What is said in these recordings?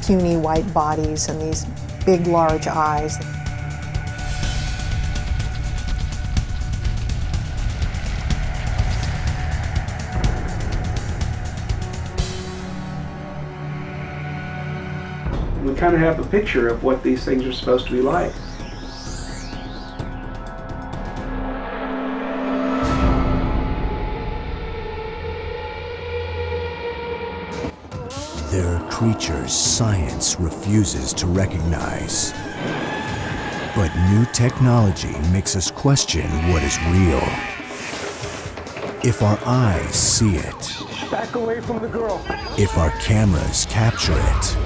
puny white bodies and these big, large eyes. We kind of have a picture of what these things are supposed to be like. There are creatures science refuses to recognize. But new technology makes us question what is real. If our eyes see it, Back away from the girl. if our cameras capture it,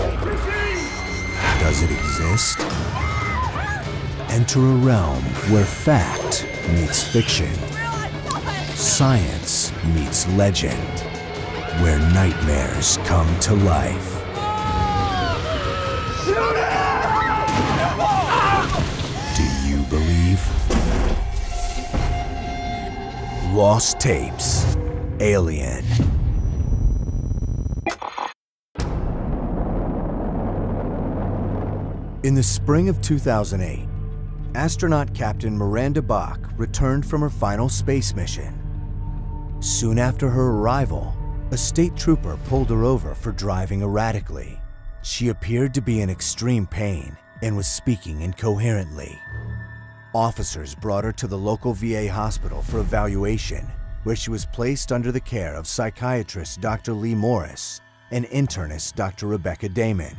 does it exist? Enter a realm where fact meets fiction, science meets legend, where nightmares come to life. Do you believe? Lost Tapes, Alien. In the spring of 2008, astronaut Captain Miranda Bach returned from her final space mission. Soon after her arrival, a state trooper pulled her over for driving erratically. She appeared to be in extreme pain and was speaking incoherently. Officers brought her to the local VA hospital for evaluation, where she was placed under the care of psychiatrist Dr. Lee Morris and internist Dr. Rebecca Damon.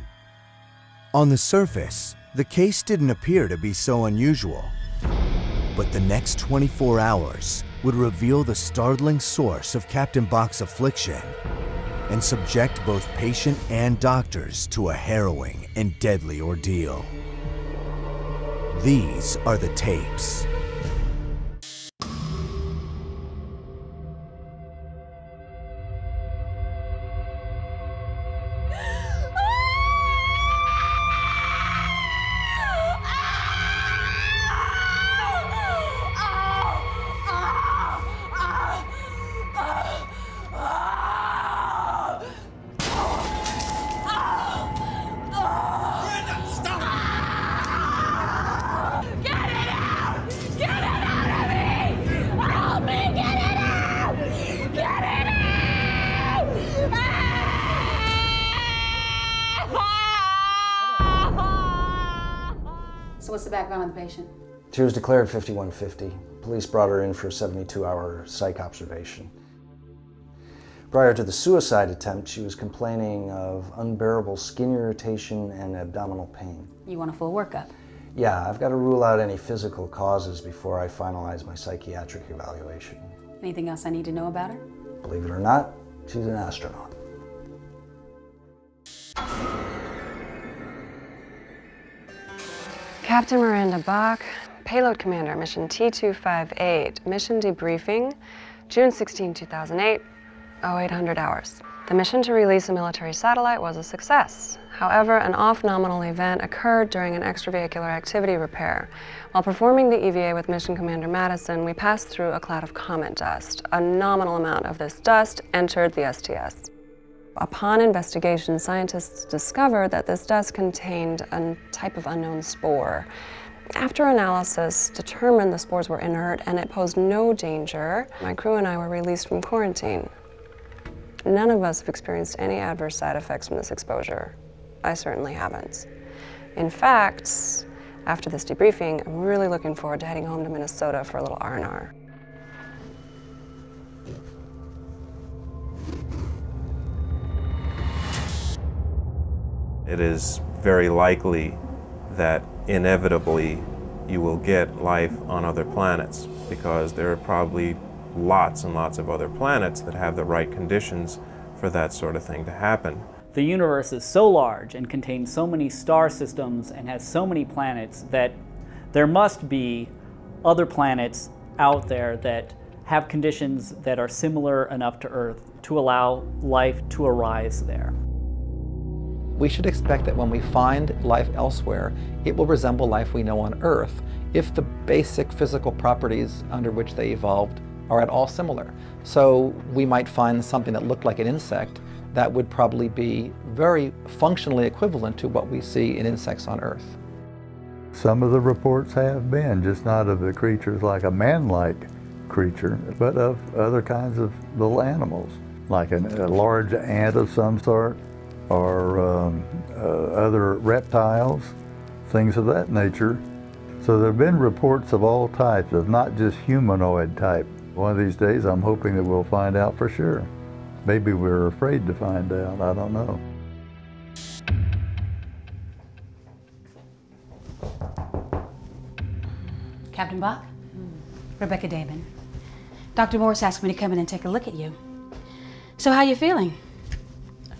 On the surface, the case didn't appear to be so unusual, but the next 24 hours would reveal the startling source of Captain Bach's affliction and subject both patient and doctors to a harrowing and deadly ordeal. These are the tapes. So what's the background of the patient? She was declared 5150. Police brought her in for a 72-hour psych observation. Prior to the suicide attempt, she was complaining of unbearable skin irritation and abdominal pain. You want a full workup? Yeah, I've got to rule out any physical causes before I finalize my psychiatric evaluation. Anything else I need to know about her? Believe it or not, she's an astronaut. Captain Miranda Bach, Payload Commander, Mission T258, Mission Debriefing, June 16, 2008, 0800 hours. The mission to release a military satellite was a success. However, an off-nominal event occurred during an extravehicular activity repair. While performing the EVA with Mission Commander Madison, we passed through a cloud of comet dust. A nominal amount of this dust entered the STS. Upon investigation, scientists discovered that this dust contained a type of unknown spore. After analysis, determined the spores were inert and it posed no danger. My crew and I were released from quarantine. None of us have experienced any adverse side effects from this exposure. I certainly haven't. In fact, after this debriefing, I'm really looking forward to heading home to Minnesota for a little R&R. It is very likely that inevitably you will get life on other planets because there are probably lots and lots of other planets that have the right conditions for that sort of thing to happen. The universe is so large and contains so many star systems and has so many planets that there must be other planets out there that have conditions that are similar enough to Earth to allow life to arise there. We should expect that when we find life elsewhere, it will resemble life we know on Earth if the basic physical properties under which they evolved are at all similar. So we might find something that looked like an insect that would probably be very functionally equivalent to what we see in insects on Earth. Some of the reports have been, just not of the creatures like a man-like creature, but of other kinds of little animals, like a large ant of some sort, or other reptiles, things of that nature. So there have been reports of all types, of not just humanoid type. One of these days I'm hoping that we'll find out for sure. Maybe we're afraid to find out, I don't know. Captain Bach? Rebecca Damon. Dr. Morse asked me to come in and take a look at you. So how you feeling?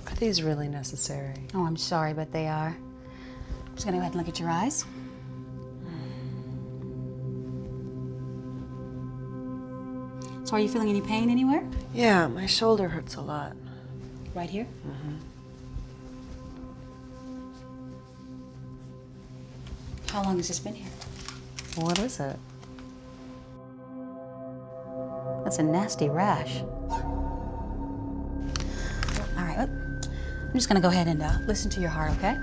Are these really necessary? Oh, I'm sorry, but they are. I'm just gonna go ahead and look at your eyes. So are you feeling any pain anywhere? Yeah, my shoulder hurts a lot. Right here? How long has this been here? What is it? That's a nasty rash. All right, I'm just gonna go ahead and listen to your heart, okay?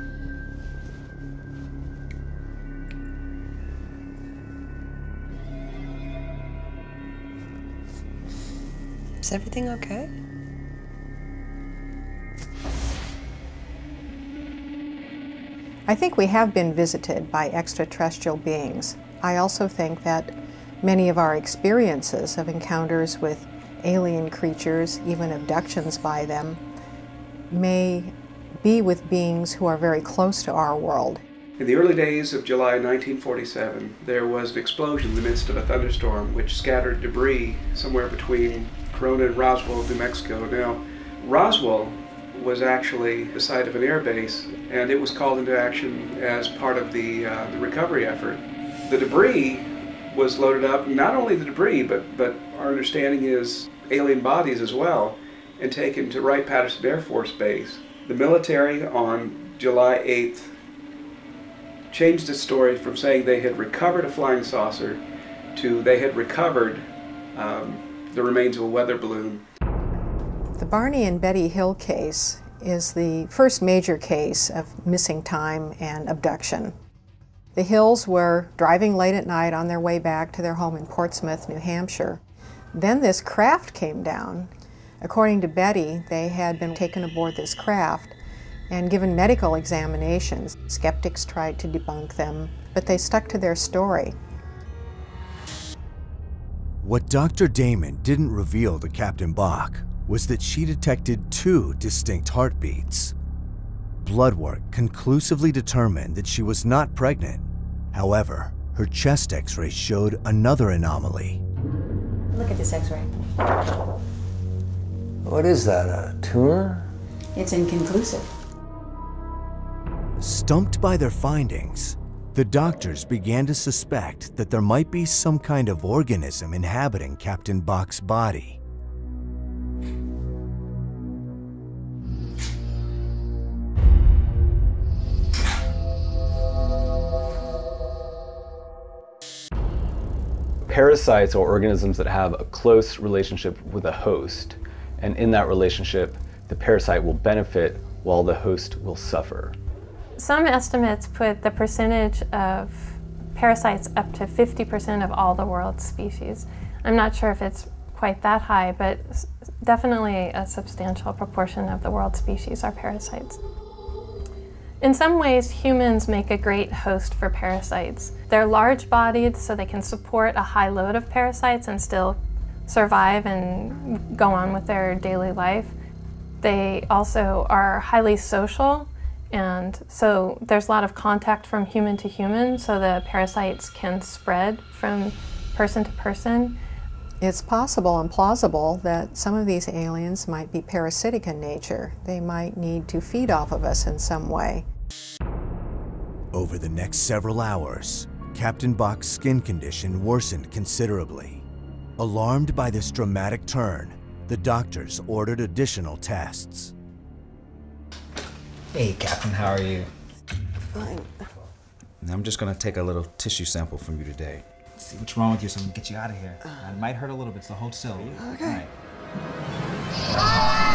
Is everything okay? I think we have been visited by extraterrestrial beings. I also think that many of our experiences of encounters with alien creatures, even abductions by them, may be with beings who are very close to our world. In the early days of July 1947, there was an explosion in the midst of a thunderstorm which scattered debris somewhere between Corona and Roswell, New Mexico. Now, Roswell was actually the site of an air base, and it was called into action as part of the recovery effort. The debris was loaded up, not only the debris, but our understanding is alien bodies as well, and taken to Wright-Patterson Air Force Base. The military on July 8th changed its story from saying they had recovered a flying saucer to they had recovered the remains of a weather balloon. The Barney and Betty Hill case is the first major case of missing time and abduction. The Hills were driving late at night on their way back to their home in Portsmouth, New Hampshire. Then this craft came down. According to Betty, they had been taken aboard this craft and given medical examinations. Skeptics tried to debunk them, but they stuck to their story. What Dr. Damon didn't reveal to Captain Bach was that she detected 2 distinct heartbeats. Blood work conclusively determined that she was not pregnant. However, her chest x-ray showed another anomaly. Look at this x-ray. What is that, a tumor? It's inconclusive. Stumped by their findings, the doctors began to suspect that there might be some kind of organism inhabiting Captain Bach's body. Parasites are organisms that have a close relationship with a host, and in that relationship, the parasite will benefit while the host will suffer. Some estimates put the percentage of parasites up to 50% of all the world's species. I'm not sure if it's quite that high, but definitely a substantial proportion of the world's species are parasites. In some ways, humans make a great host for parasites. They're large-bodied, so they can support a high load of parasites and still survive and go on with their daily life. They also are highly social, and so there's a lot of contact from human to human, so the parasites can spread from person to person. It's possible and plausible that some of these aliens might be parasitic in nature. They might need to feed off of us in some way. Over the next several hours, Captain Bach's skin condition worsened considerably. Alarmed by this dramatic turn, the doctors ordered additional tests. Hey, Captain, how are you? Fine. I'm just gonna take a little tissue sample from you today. See what's wrong with you so we can get you out of here. It might hurt a little bit, so hold still. Okay. All right.